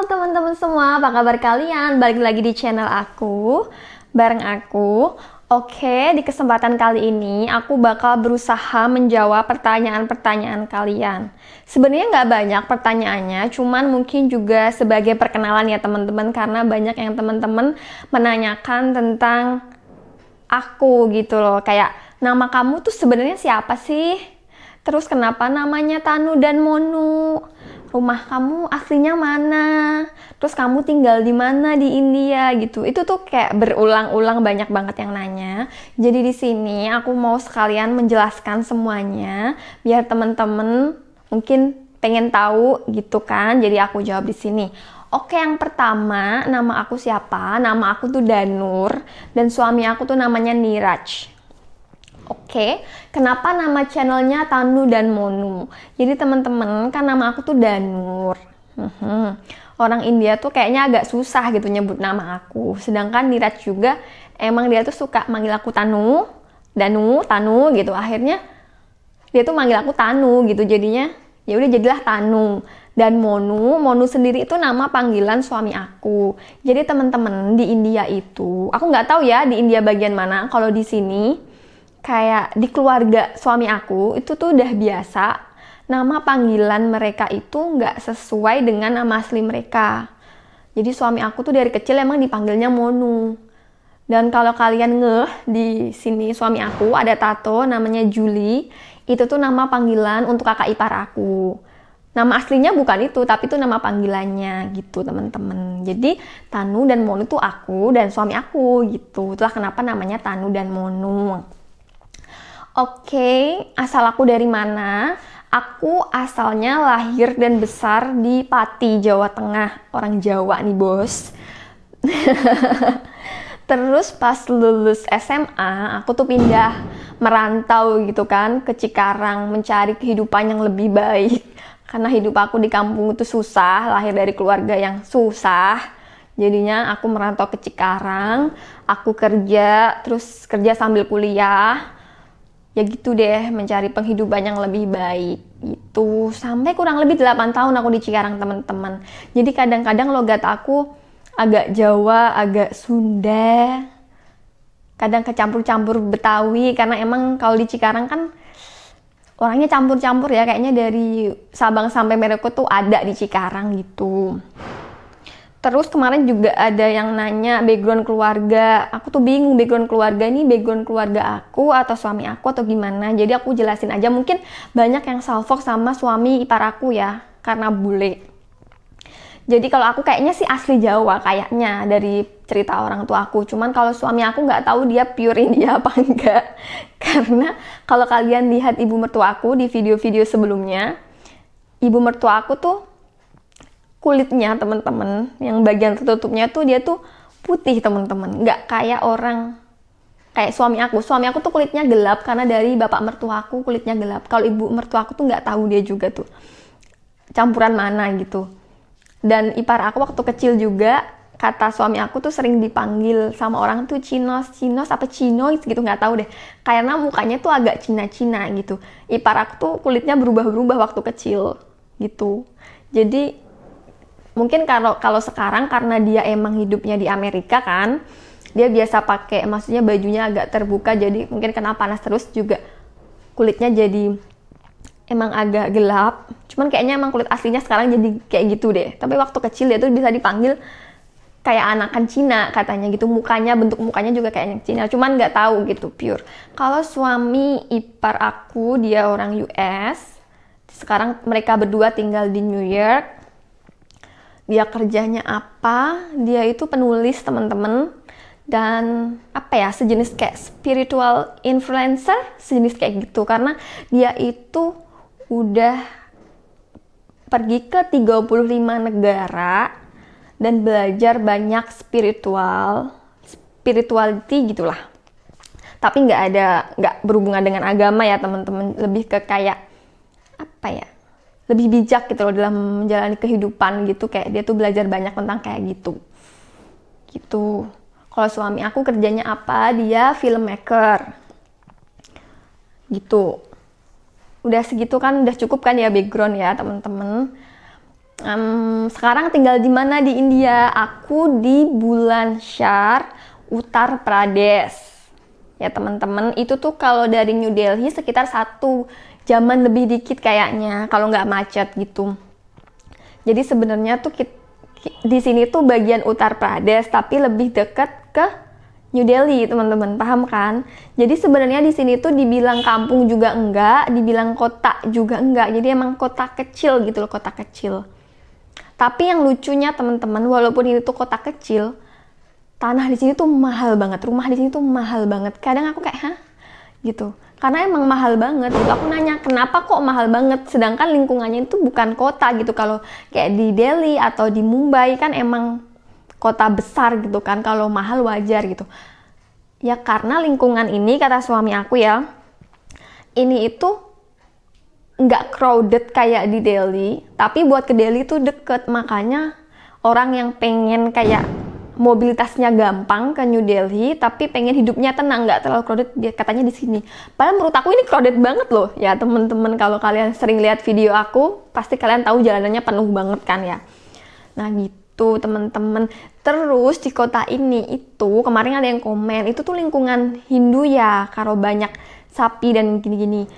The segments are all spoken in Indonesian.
teman-teman semua, apa kabar kalian? Balik lagi di channel aku, bareng aku. Oke, di kesempatan kali ini aku bakal berusaha menjawab pertanyaan-pertanyaan kalian. Sebenarnya nggak banyak pertanyaannya, cuman mungkin juga sebagai perkenalan ya teman-teman, karena banyak yang teman-teman menanyakan tentang aku gitu loh. Kayak, nama kamu tuh sebenarnya siapa sih? Terus kenapa namanya Tanu dan Monu? Rumah kamu aslinya mana? Terus kamu tinggal di mana di India gitu. Itu tuh kayak berulang-ulang, banyak banget yang nanya. Jadi di sini aku mau sekalian menjelaskan semuanya biar temen-temen mungkin pengen tahu gitu kan. Jadi aku jawab di sini. Oke, yang pertama, nama aku siapa? Nama aku tuh Danur dan suami aku tuh namanya Niraj. Oke, kenapa nama channelnya Tanu dan Monu? Jadi teman-teman, kan nama aku tuh Danur. Orang India tuh kayaknya agak susah gitu nyebut nama aku. Sedangkan Niraj juga emang dia tuh suka manggil aku Tanu, Danu, Tanu gitu. Akhirnya dia tuh manggil aku Tanu gitu. Jadinya ya udah jadilah Tanu. Dan Monu, Monu sendiri itu nama panggilan suami aku. Jadi teman-teman di India itu, aku nggak tahu ya di India bagian mana. Kalau di sini kayak di keluarga suami aku itu tuh udah biasa nama panggilan mereka itu nggak sesuai dengan nama asli mereka. Jadi suami aku tuh dari kecil emang dipanggilnya Monu. Dan kalau kalian ngeh, di sini suami aku ada tato namanya Julie. Itu tuh nama panggilan untuk kakak ipar aku. Nama aslinya bukan itu, tapi itu nama panggilannya gitu teman-teman. Jadi Tanu dan Monu tuh aku dan suami aku gitu. Itulah kenapa namanya Tanu dan Monu. Oke, asal aku dari mana? Aku asalnya lahir dan besar di Pati, Jawa Tengah. Orang Jawa nih, bos. Terus pas lulus SMA, aku tuh pindah merantau gitu kan ke Cikarang, mencari kehidupan yang lebih baik. Karena hidup aku di kampung itu susah, lahir dari keluarga yang susah. Jadinya aku merantau ke Cikarang, aku kerja, terus kerja sambil kuliah. Ya gitu deh, mencari penghidupan yang lebih baik gitu. Sampai kurang lebih 8 tahun aku di Cikarang teman-teman. Jadi kadang-kadang logat aku agak Jawa, agak Sunda, kadang kecampur-campur Betawi. Karena emang kalau di Cikarang kan orangnya campur-campur ya. Kayaknya dari Sabang sampai Merauke tuh ada di Cikarang gitu. Terus kemarin juga ada yang nanya background keluarga. Aku tuh bingung background keluarga ini background keluarga aku atau suami aku atau gimana. Jadi aku jelasin aja, mungkin banyak yang salfok sama suami ipar aku ya, karena bule. Jadi kalau aku kayaknya sih asli Jawa kayaknya dari cerita orang tua aku. Cuman kalau suami aku nggak tahu dia pure India apa enggak. Karena kalau kalian lihat ibu mertua aku di video-video sebelumnya, ibu mertua aku tuh kulitnya teman-teman, yang bagian tertutupnya tuh dia tuh putih teman-teman, nggak kayak orang kayak suami aku tuh kulitnya gelap karena dari bapak mertua aku kulitnya gelap. Kalau ibu mertua aku tuh nggak tahu dia juga tuh campuran mana gitu. Dan ipar aku waktu kecil juga, kata suami aku tuh sering dipanggil sama orang tuh Cinos apa Cinois gitu, nggak tahu deh, karena mukanya tuh agak Cina-Cina gitu. Ipar aku tuh kulitnya berubah-berubah waktu kecil gitu. Jadi mungkin kalau sekarang karena dia emang hidupnya di Amerika kan, dia biasa pakai, maksudnya bajunya agak terbuka, jadi mungkin kena panas terus juga kulitnya jadi emang agak gelap. Cuman kayaknya emang kulit aslinya sekarang jadi kayak gitu deh. Tapi waktu kecil dia tuh bisa dipanggil kayak anakan Cina katanya gitu, mukanya, bentuk mukanya juga kayaknya Cina. Cuman nggak tahu gitu pure. Kalau suami ipar aku dia orang US. Sekarang mereka berdua tinggal di New York. Dia kerjanya apa? Dia itu penulis teman-teman, dan apa ya, sejenis kayak spiritual influencer, sejenis kayak gitu. Karena dia itu udah pergi ke 35 negara dan belajar banyak spirituality gitulah. Tapi nggak berhubungan dengan agama ya teman-teman, lebih ke kayak apa ya, lebih bijak gitu loh dalam menjalani kehidupan gitu. Kayak dia tuh belajar banyak tentang kayak gitu. Kalau suami aku kerjanya apa? Dia filmmaker gitu. Udah segitu kan, udah cukup kan ya background ya teman-teman. Sekarang tinggal di mana di India? Aku di Bulandshahr, Uttar Pradesh. Ya teman-teman, itu tuh kalau dari New Delhi sekitar 1 jaman lebih dikit kayaknya, kalau nggak macet gitu. Jadi sebenarnya tuh di sini tuh bagian Uttar Pradesh, tapi lebih dekat ke New Delhi, teman-teman, paham kan? Jadi sebenarnya di sini tuh dibilang kampung juga enggak, dibilang kota juga enggak. Jadi emang kota kecil gitu loh, kota kecil. Tapi yang lucunya teman-teman, walaupun ini tuh kota kecil, tanah di sini tuh mahal banget, rumah di sini tuh mahal banget. Kadang aku kayak, hah? Gitu. Karena emang mahal banget gitu. Aku nanya, kenapa kok mahal banget? Sedangkan lingkungannya itu bukan kota gitu. Kalau kayak di Delhi atau di Mumbai kan emang kota besar gitu kan. Kalau mahal wajar gitu. Ya karena lingkungan ini, kata suami aku ya, ini itu nggak crowded kayak di Delhi, tapi buat ke Delhi tuh deket. Makanya orang yang pengen kayak mobilitasnya gampang ke New Delhi, tapi pengen hidupnya tenang, nggak terlalu crowded, dia katanya di sini. Padahal menurut aku ini crowded banget loh ya temen-temen. Kalau kalian sering lihat video aku, pasti kalian tahu jalanannya penuh banget kan ya. Nah gitu temen-temen. Terus di kota ini itu kemarin ada yang komen, itu tuh lingkungan Hindu ya, kalau banyak sapi dan gini-gini.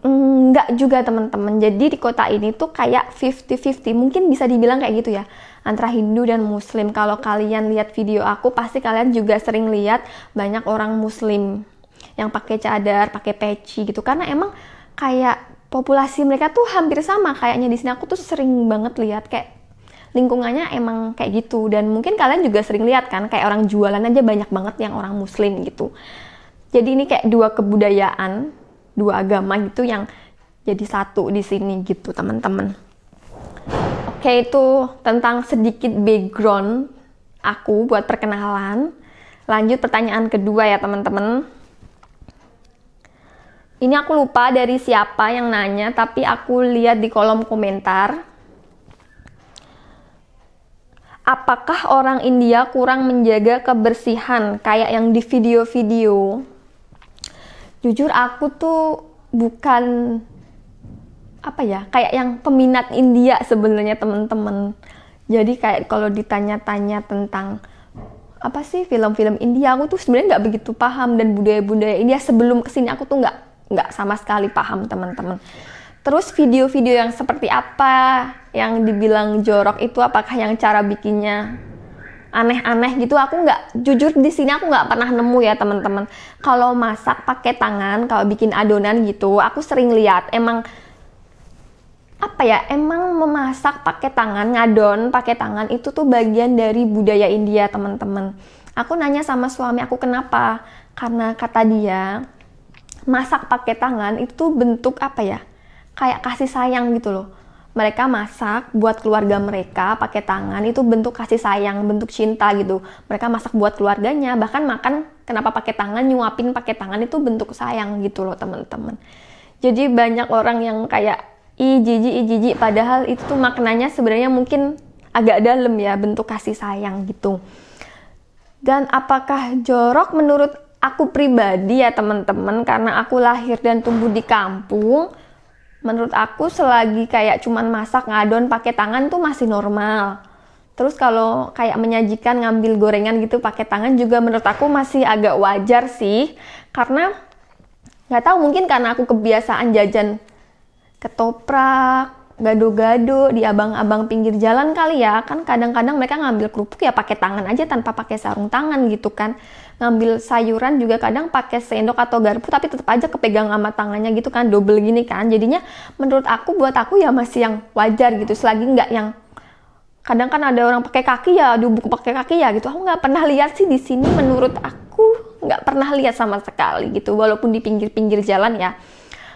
Enggak juga teman-teman. Jadi di kota ini tuh kayak 50-50, mungkin bisa dibilang kayak gitu ya, antara Hindu dan Muslim. Kalau kalian lihat video aku, pasti kalian juga sering lihat banyak orang Muslim yang pakai cadar, pakai peci gitu. Karena emang kayak populasi mereka tuh hampir sama kayaknya di sini. Aku tuh sering banget lihat kayak lingkungannya emang kayak gitu. Dan mungkin kalian juga sering lihat kan, kayak orang jualan aja banyak banget yang orang Muslim gitu. Jadi ini kayak dua kebudayaan, dua agama gitu yang jadi satu di sini gitu teman-teman. Oke, itu tentang sedikit background aku buat perkenalan. Lanjut pertanyaan kedua ya teman-teman. Ini aku lupa dari siapa yang nanya, tapi aku lihat di kolom komentar. Apakah orang India kurang menjaga kebersihan kayak yang di video-video? Jujur aku tuh bukan kayak yang peminat India sebenarnya teman-teman. Jadi kayak kalau ditanya-tanya tentang apa sih film-film India, aku tuh sebenarnya nggak begitu paham, dan budaya-budaya India sebelum kesini aku tuh nggak sama sekali paham teman-teman. Terus video-video yang seperti apa yang dibilang jorok itu, apakah yang cara bikinnya aneh-aneh gitu, aku jujur di sini aku nggak pernah nemu ya teman-teman. Kalau masak pakai tangan, kalau bikin adonan gitu, aku sering lihat emang memasak pakai tangan, ngadon pakai tangan itu tuh bagian dari budaya India teman-teman. Aku nanya sama suami aku kenapa, karena kata dia masak pakai tangan itu tuh bentuk kayak kasih sayang gitu loh. Mereka masak buat keluarga mereka pakai tangan, itu bentuk kasih sayang, bentuk cinta gitu. Mereka masak buat keluarganya, bahkan makan kenapa pakai tangan, nyuapin pakai tangan, itu bentuk sayang gitu loh teman-teman. Jadi banyak orang yang kayak jijik, padahal itu tuh maknanya sebenarnya mungkin agak dalam ya, bentuk kasih sayang gitu. Dan apakah jorok? Menurut aku pribadi ya teman-teman, karena aku lahir dan tumbuh di kampung, menurut aku selagi kayak cuman masak ngadon pakai tangan tuh masih normal. Terus kalau kayak menyajikan ngambil gorengan gitu pakai tangan juga menurut aku masih agak wajar sih. Karena nggak tahu, mungkin karena aku kebiasaan jajan ketoprak, gado-gado di abang-abang pinggir jalan kali ya. Kan kadang-kadang mereka ngambil kerupuk ya pakai tangan aja tanpa pakai sarung tangan gitu kan. Ngambil sayuran juga kadang pakai sendok atau garpu, tapi tetap aja kepegang sama tangannya gitu kan, double gini kan. Jadinya menurut aku, buat aku ya masih yang wajar gitu, selagi nggak yang kadang kan ada orang pakai kaki ya, dibuk pakai kaki ya gitu. Aku nggak pernah lihat sih di sini, menurut aku nggak pernah lihat sama sekali gitu, walaupun di pinggir-pinggir jalan ya.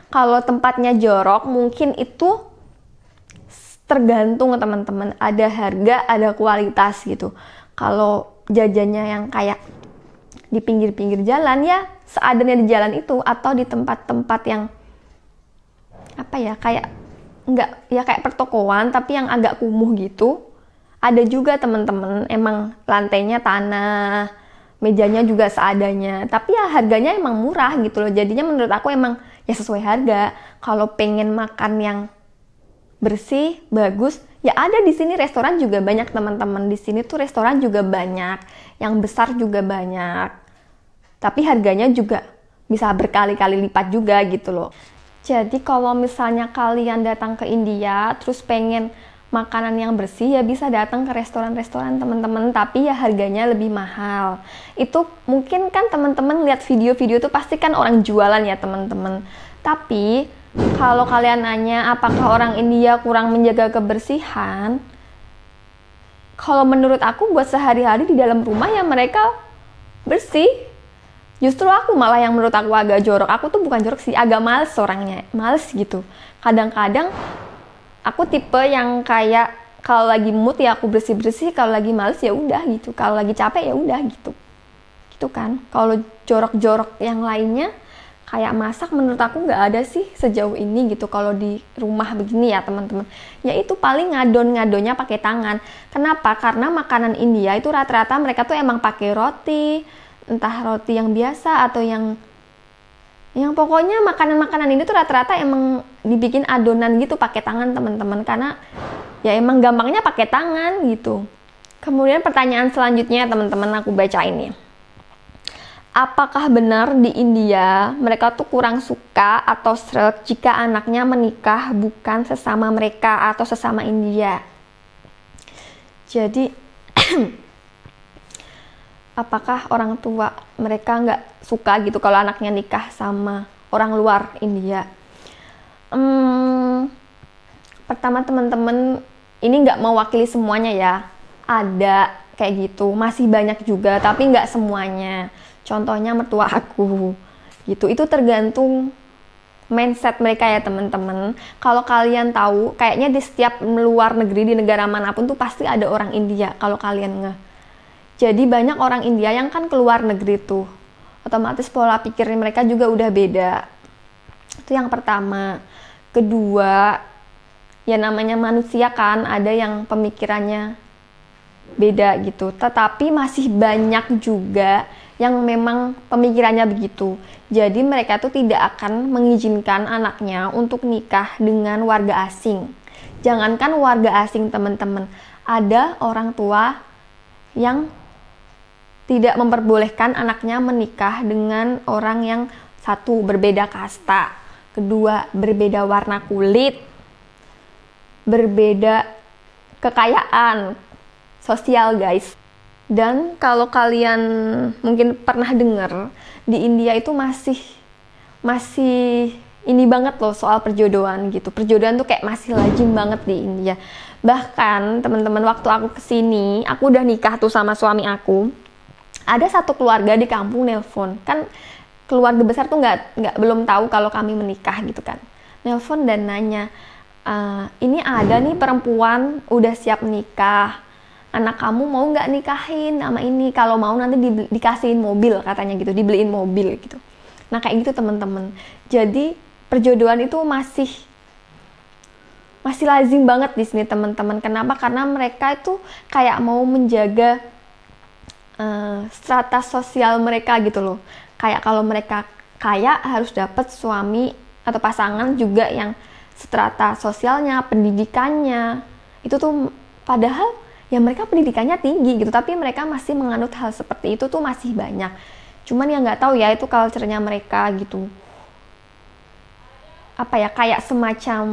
Kalau tempatnya jorok mungkin itu tergantung teman-teman, ada harga, ada kualitas gitu. Kalau jajannya yang kayak di pinggir-pinggir jalan ya seadanya di jalan itu, atau di tempat-tempat yang kayak pertokoan tapi yang agak kumuh gitu, ada juga teman-teman. Emang lantainya tanah, mejanya juga seadanya, tapi ya harganya emang murah gitu loh. Jadinya menurut aku emang ya sesuai harga. Kalau pengen makan yang bersih, bagus, Ya ada di sini restoran juga banyak teman-teman, di sini tuh restoran juga banyak, yang besar juga banyak. Tapi harganya juga bisa berkali-kali lipat juga gitu loh. Jadi kalau misalnya kalian datang ke India terus pengen makanan yang bersih, ya bisa datang ke restoran-restoran teman-teman, tapi ya harganya lebih mahal. Itu mungkin kan teman-teman lihat video-video tuh pasti kan orang jualan ya teman-teman. Tapi kalau kalian nanya apakah orang India kurang menjaga kebersihan, kalau menurut aku buat sehari-hari di dalam rumah ya mereka bersih. Justru aku malah yang menurut aku agak jorok. Aku tuh bukan jorok sih, agak males orangnya, males gitu. Kadang-kadang aku tipe yang kayak kalau lagi mood ya aku bersih-bersih, kalau lagi males ya udah gitu, kalau lagi capek ya udah gitu. Gitu kan. Kalau jorok-jorok yang lainnya kayak masak menurut aku nggak ada sih sejauh ini gitu kalau di rumah begini ya teman-teman. Ya itu paling ngadon-ngadonnya pakai tangan. Kenapa? Karena makanan India itu rata-rata mereka tuh emang pakai roti, entah roti yang biasa atau yang pokoknya makanan-makanan ini tuh rata-rata emang dibikin adonan gitu pakai tangan teman-teman, karena ya emang gampangnya pakai tangan gitu. Kemudian pertanyaan selanjutnya teman-teman aku baca ini. Apakah benar di India mereka tuh kurang suka atau sreg jika anaknya menikah bukan sesama mereka atau sesama India? Jadi apakah orang tua mereka nggak suka gitu kalau anaknya nikah sama orang luar India? Pertama teman-teman, ini nggak mewakili semuanya ya. Ada kayak gitu, masih banyak juga, tapi nggak semuanya. Contohnya mertua aku, gitu. Itu tergantung mindset mereka ya teman-teman. Kalau kalian tahu, kayaknya di setiap luar negeri, di negara manapun tuh pasti ada orang India kalau kalian nggak. Jadi banyak orang India yang kan keluar negeri tuh, otomatis pola pikir mereka juga udah beda. Itu yang pertama. Kedua, ya namanya manusia kan, ada yang pemikirannya beda gitu. Tetapi masih banyak juga yang memang pemikirannya begitu. Jadi mereka tuh tidak akan mengizinkan anaknya untuk nikah dengan warga asing. Jangankan warga asing teman-teman, ada orang tua yang tidak memperbolehkan anaknya menikah dengan orang yang satu, berbeda kasta, kedua, berbeda warna kulit, berbeda kekayaan sosial guys. Dan kalau kalian mungkin pernah dengar, di India itu masih ini banget loh soal perjodohan gitu. Perjodohan tuh kayak masih lazim banget di India. Bahkan teman-teman waktu aku kesini, aku udah nikah tuh sama suami aku. Ada satu keluarga di kampung nelpon, kan keluarga besar tuh belum tahu kalau kami menikah gitu kan. Nelpon dan nanya, ini ada nih perempuan udah siap nikah, anak kamu mau nggak nikahin sama ini? Kalau mau nanti dikasihin mobil katanya gitu, dibeliin mobil gitu. Nah kayak gitu teman-teman. Jadi perjodohan itu masih lazim banget di sini teman-teman. Kenapa? Karena mereka itu kayak mau menjaga strata sosial mereka gitu loh. Kayak kalau mereka kaya harus dapat suami atau pasangan juga yang strata sosialnya, pendidikannya itu tuh, padahal ya mereka pendidikannya tinggi gitu, tapi mereka masih menganut hal seperti itu tuh masih banyak. Cuman ya nggak tahu ya itu culture-nya mereka gitu. Apa ya, kayak semacam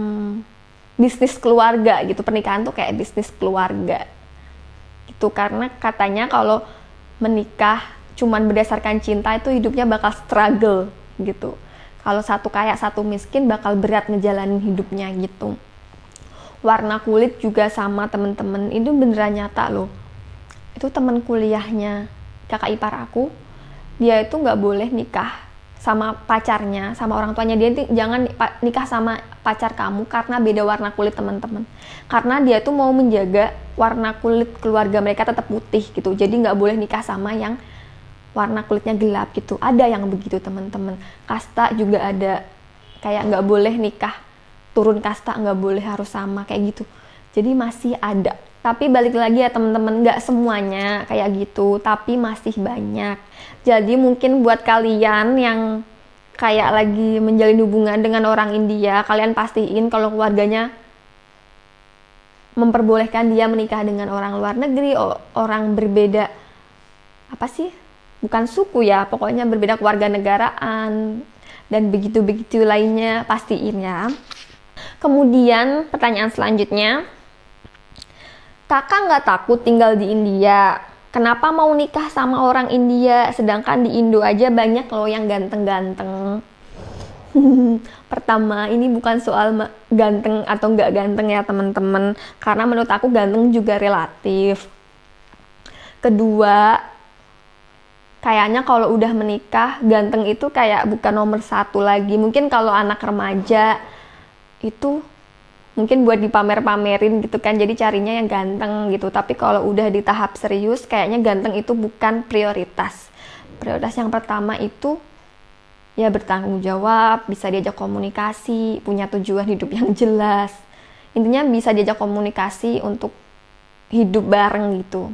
bisnis keluarga gitu, pernikahan tuh kayak bisnis keluarga gitu. Karena katanya kalau menikah cuman berdasarkan cinta itu hidupnya bakal struggle gitu. Kalau satu kaya satu miskin bakal berat ngejalanin hidupnya gitu. Warna kulit juga sama temen-temen, itu beneran nyata loh. Itu temen kuliahnya kakak ipar aku, dia itu nggak boleh nikah sama pacarnya, sama orang tuanya. Dia jangan nikah sama pacar kamu karena beda warna kulit teman-teman. Karena dia tuh mau menjaga warna kulit keluarga mereka tetap putih gitu. Jadi nggak boleh nikah sama yang warna kulitnya gelap gitu. Ada yang begitu teman-teman. Kasta juga ada, kayak nggak boleh nikah turun kasta, nggak boleh harus sama kayak gitu. Jadi masih ada. Tapi balik lagi ya teman-teman, nggak semuanya kayak gitu, tapi masih banyak. Jadi mungkin buat kalian yang kayak lagi menjalin hubungan dengan orang India, kalian pastiin kalau keluarganya memperbolehkan dia menikah dengan orang luar negeri, orang berbeda, apa sih? Bukan suku ya, pokoknya berbeda kewarganegaraan, dan begitu-begitu lainnya, pastiin ya. Kemudian pertanyaan selanjutnya, kakak nggak takut tinggal di India? Kenapa mau nikah sama orang India, sedangkan di Indo aja banyak loh yang ganteng-ganteng? Pertama, ini bukan soal ganteng atau nggak ganteng ya teman-teman, karena menurut aku ganteng juga relatif. Kedua, kayaknya kalau udah menikah, ganteng itu kayak bukan nomor satu lagi. Mungkin kalau anak remaja itu mungkin buat dipamer-pamerin gitu kan, jadi carinya yang ganteng gitu. Tapi kalau udah di tahap serius, kayaknya ganteng itu bukan prioritas. Prioritas yang pertama itu ya bertanggung jawab, bisa diajak komunikasi, punya tujuan hidup yang jelas. Intinya bisa diajak komunikasi untuk hidup bareng gitu.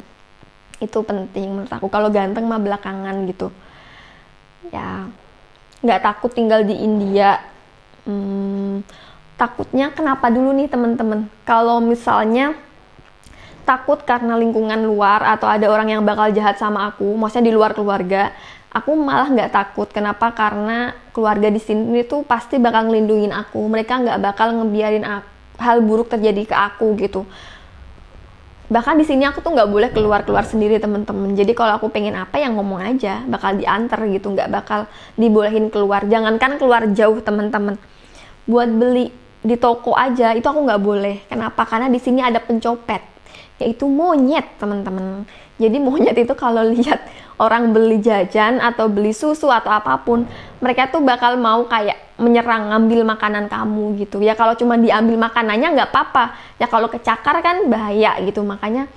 Itu penting menurut aku. Kalau ganteng mah belakangan gitu. Ya, nggak takut tinggal di India. Takutnya kenapa dulu nih teman-teman? Kalau misalnya takut karena lingkungan luar atau ada orang yang bakal jahat sama aku, maksudnya di luar keluarga, aku malah nggak takut. Kenapa? Karena keluarga di sini tuh pasti bakal ngelindungin aku. Mereka nggak bakal ngebiarin hal buruk terjadi ke aku gitu. Bahkan di sini aku tuh nggak boleh keluar sendiri teman-teman. Jadi kalau aku pengen apa yang ngomong aja, bakal diantar gitu, nggak bakal dibolehin keluar. Jangankan keluar jauh teman-teman, buat beli di toko aja itu aku nggak boleh. Kenapa? Karena di sini ada pencopet, yaitu monyet teman-teman. Jadi monyet itu kalau lihat orang beli jajan atau beli susu atau apapun, mereka tuh bakal mau kayak menyerang, ngambil makanan kamu gitu. Ya kalau cuma diambil makanannya nggak apa-apa. Ya kalau kecakar kan bahaya gitu. Makanya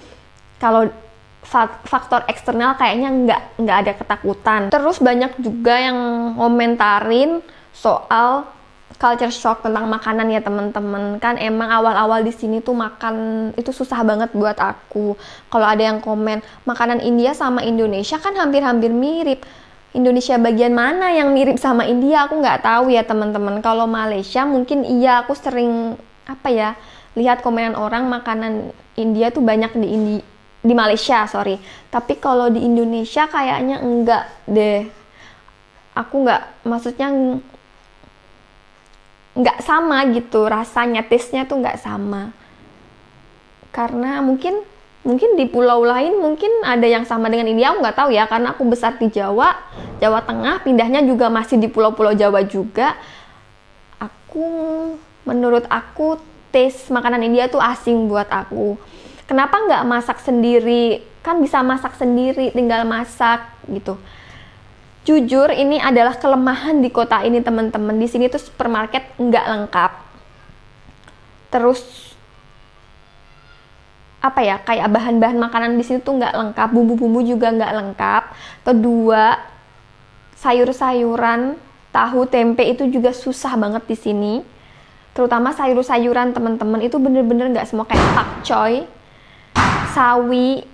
kalau faktor eksternal kayaknya nggak ada ketakutan. Terus banyak juga yang komentarin soal culture shock tentang makanan ya teman-teman. Kan emang awal-awal di sini tuh makan itu susah banget buat aku. Kalau ada yang komen makanan India sama Indonesia kan hampir-hampir mirip. Indonesia bagian mana yang mirip sama India aku nggak tahu ya teman-teman. Kalau Malaysia mungkin iya, aku sering lihat komenan orang makanan India tuh banyak di Malaysia, sorry. Tapi kalau di Indonesia kayaknya enggak deh. Aku maksudnya nggak sama gitu rasanya, taste-nya tuh nggak sama. Karena mungkin di pulau lain mungkin ada yang sama dengan India, aku nggak tahu ya, karena aku besar di Jawa Tengah, pindahnya juga masih di pulau-pulau Jawa juga. Menurut aku taste makanan India tuh asing buat aku. Kenapa nggak masak sendiri? Kan bisa masak sendiri, tinggal masak gitu. Jujur ini adalah kelemahan di kota ini teman-teman. Di sini tuh supermarket nggak lengkap. Terus kayak bahan-bahan makanan di sini tuh nggak lengkap, bumbu-bumbu juga nggak lengkap. Kedua, sayur-sayuran, tahu, tempe itu juga susah banget di sini. Terutama sayur-sayuran teman-teman itu bener-bener nggak semua, kayak pakcoy, sawi.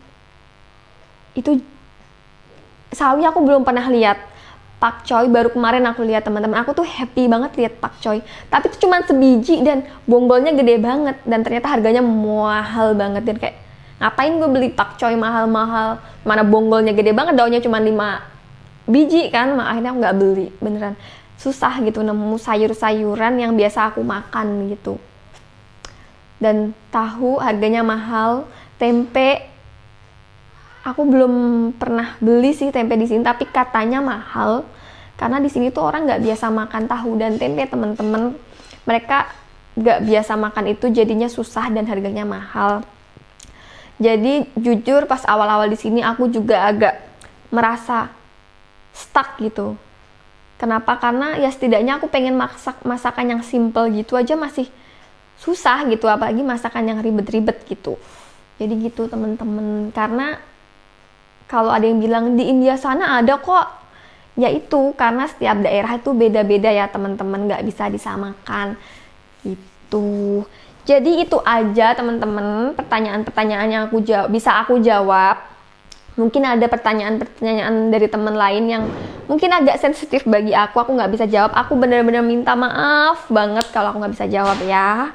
Sawi aku belum pernah lihat. Pakcoy baru kemarin aku lihat teman-teman. Aku tuh happy banget lihat pakcoy. Tapi itu cuma sebiji dan bonggolnya gede banget, dan ternyata harganya mahal banget. Dan kayak ngapain gue beli pakcoy mahal-mahal, mana bonggolnya gede banget, daunnya cuma 5 biji kan. Akhirnya aku nggak beli, beneran susah gitu nemu sayur-sayuran yang biasa aku makan gitu. Dan tahu harganya mahal. Tempe aku belum pernah beli sih tempe di sini, tapi katanya mahal karena di sini tuh orang nggak biasa makan tahu dan tempe teman-teman. Mereka nggak biasa makan itu, jadinya susah dan harganya mahal. Jadi jujur pas awal-awal di sini aku juga agak merasa stuck gitu. Kenapa? Karena ya setidaknya aku pengen masak masakan yang simple gitu aja masih susah gitu, apalagi masakan yang ribet-ribet gitu. Jadi gitu teman-teman. Karena kalau ada yang bilang di India sana ada kok, yaitu karena setiap daerah itu beda-beda ya teman-teman, nggak bisa disamakan gitu. Jadi itu aja teman-teman pertanyaan-pertanyaan yang bisa aku jawab. Mungkin ada pertanyaan-pertanyaan dari teman lain yang mungkin agak sensitif bagi aku nggak bisa jawab. Aku benar-benar minta maaf banget kalau aku nggak bisa jawab ya.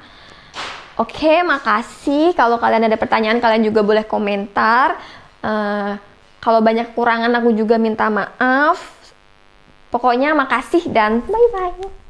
Oke, makasih. Kalau kalian ada pertanyaan, kalian juga boleh komentar. Kalau banyak kekurangan, aku juga minta maaf. Pokoknya makasih dan bye-bye.